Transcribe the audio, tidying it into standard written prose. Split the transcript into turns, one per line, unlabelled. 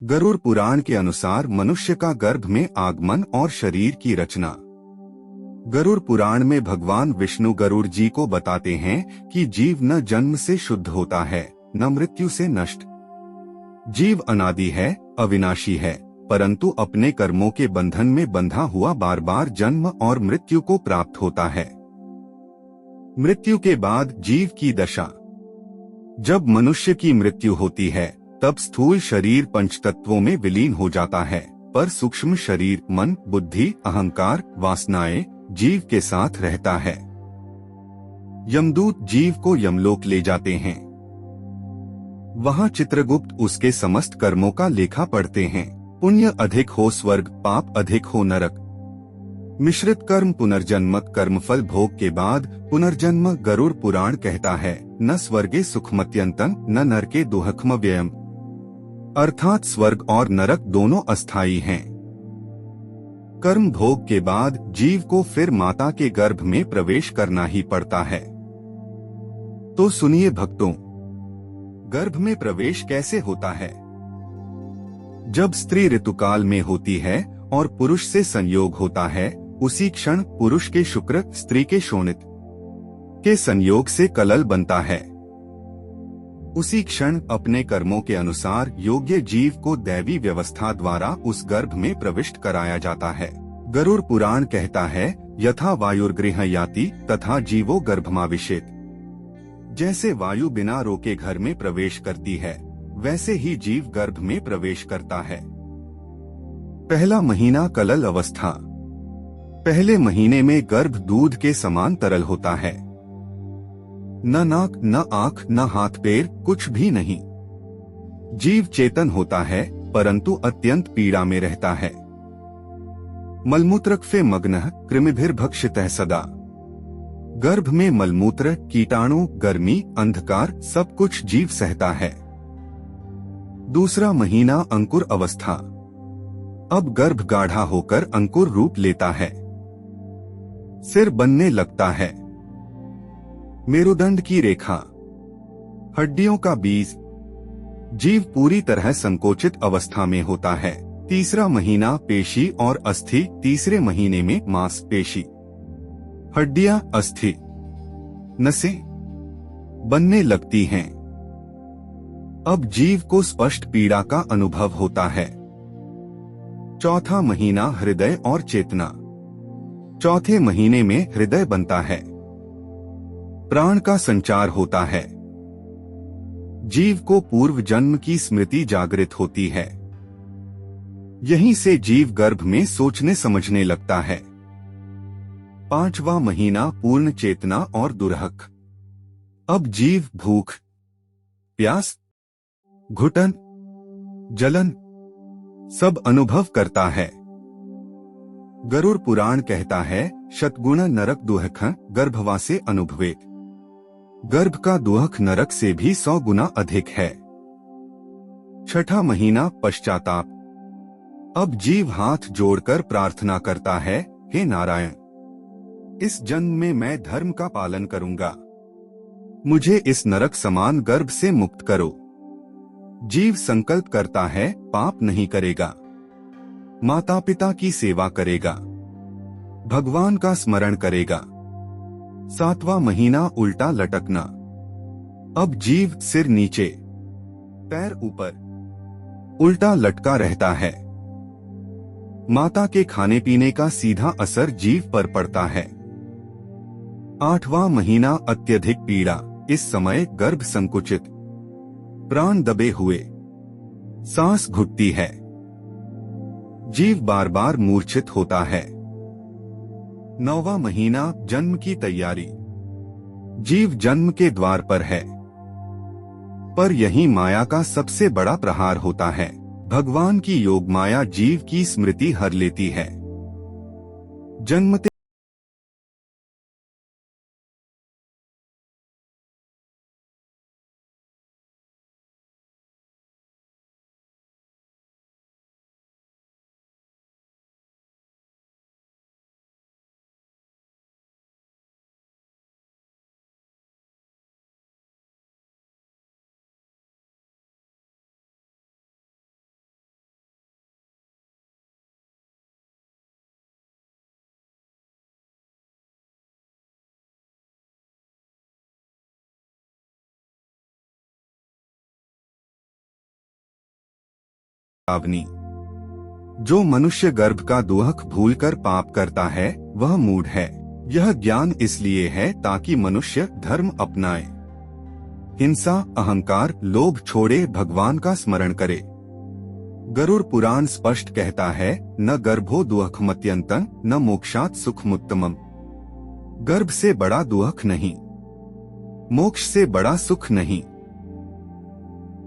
गरुड़ पुराण के अनुसार मनुष्य का गर्भ में आगमन और शरीर की रचना। गरुड़ पुराण में भगवान विष्णु गरुड़ जी को बताते हैं कि जीव न जन्म से शुद्ध होता है, न मृत्यु से नष्ट। जीव अनादि है, अविनाशी है, परंतु अपने कर्मों के बंधन में बंधा हुआ बार बार जन्म और मृत्यु को प्राप्त होता है। मृत्यु के बाद जीव की दशा। जब मनुष्य की मृत्यु होती है तब स्थूल शरीर पंचतत्वों में विलीन हो जाता है, पर सूक्ष्म शरीर मन, बुद्धि, अहंकार, वासनाएं जीव के साथ रहता है। यमदूत जीव को यमलोक ले जाते हैं। वहां चित्रगुप्त उसके समस्त कर्मों का लेखा पढ़ते हैं। पुण्य अधिक हो स्वर्ग, पाप अधिक हो नरक। मिश्रित कर्म पुनर्जन्म, कर्मफल भोग के बाद पुनर्जन्म। गरुड़ पुराण कहता है, न स्वर्गे सुखमत्यंतन, न नरके दुहखम व्ययम। अर्थात स्वर्ग और नरक दोनों अस्थायी हैं। कर्म भोग के बाद जीव को फिर माता के गर्भ में प्रवेश करना ही पड़ता है। तो सुनिए भक्तों, गर्भ में प्रवेश कैसे होता है? जब स्त्री ऋतुकाल में होती है और पुरुष से संयोग होता है, उसी क्षण पुरुष के शुक्र स्त्री के शोणित के संयोग से कलल बनता है। उसी क्षण अपने कर्मों के अनुसार योग्य जीव को दैवी व्यवस्था द्वारा उस गर्भ में प्रविष्ट कराया जाता है। गरुड़ पुराण कहता है, यथा वायुर्गृह याति तथा जीवो गर्भमाविशेत। जैसे वायु बिना रोके घर में प्रवेश करती है, वैसे ही जीव गर्भ में प्रवेश करता है। पहला महीना कलल अवस्था। पहले महीने में गर्भ दूध के समान तरल होता है। न नाक, न आंख, न हाथ पैर, कुछ भी नहीं। जीव चेतन होता है, परंतु अत्यंत पीड़ा में रहता है। मलमूत्रकफे मग्नः कृमिभिर्भक्षितः सदा। गर्भ में मलमूत्र, कीटाणु, गर्मी, अंधकार सब कुछ जीव सहता है। दूसरा महीना अंकुर अवस्था। अब गर्भ गाढ़ा होकर अंकुर रूप लेता है। सिर बनने लगता है। मेरुदंड की रेखा, हड्डियों का बीज। जीव पूरी तरह संकोचित अवस्था में होता है। तीसरा महीना पेशी और अस्थि। तीसरे महीने में मांस, पेशी, हड्डियां, अस्थि, नसें बनने लगती हैं। अब जीव को स्पष्ट पीड़ा का अनुभव होता है। चौथा महीना हृदय और चेतना। चौथे महीने में हृदय बनता है, प्राण का संचार होता है। जीव को पूर्व जन्म की स्मृति जागृत होती है। यहीं से जीव गर्भ में सोचने समझने लगता है। पांचवा महीना पूर्ण चेतना और दुरहक। अब जीव भूख, प्यास, घुटन, जलन सब अनुभव करता है। गरुड़ पुराण कहता है, शतगुण नरक दुहख गर्भवासे अनुभवेत। गर्भ का दुहक नरक से भी 100 गुना अधिक है। छठा महीना पश्चाताप। अब जीव हाथ जोड़कर प्रार्थना करता है, हे नारायण, इस जन्म में मैं धर्म का पालन करूंगा। मुझे इस नरक समान गर्भ से मुक्त करो। जीव संकल्प करता है, पाप नहीं करेगा, माता पिता की सेवा करेगा, भगवान का स्मरण करेगा। सातवां महीना उल्टा लटकना। अब जीव सिर नीचे, पैर ऊपर, उल्टा लटका रहता है। माता के खाने पीने का सीधा असर जीव पर पड़ता है। आठवां महीना अत्यधिक पीड़ा। इस समय गर्भ संकुचित, प्राण दबे हुए, सांस घुटती है। जीव बार बार मूर्छित होता है। नौवां महीना जन्म की तैयारी। जीव जन्म के द्वार पर है, पर यही माया का सबसे बड़ा प्रहार होता है। भगवान की योग माया जीव की स्मृति हर लेती है। जन्मते अवनी। जो मनुष्य गर्भ का दुहक भूलकर पाप करता है वह मूढ़ है। यह ज्ञान इसलिए है ताकि मनुष्य धर्म अपनाए, हिंसा, अहंकार, लोभ छोड़े, भगवान का स्मरण करे। गरुड़ पुराण स्पष्ट कहता है, न गर्भो दुहकमत्यंतं न मोक्षात् सुखमुत्तमम्। गर्भ से बड़ा दुहक नहीं, मोक्ष से बड़ा सुख नहीं।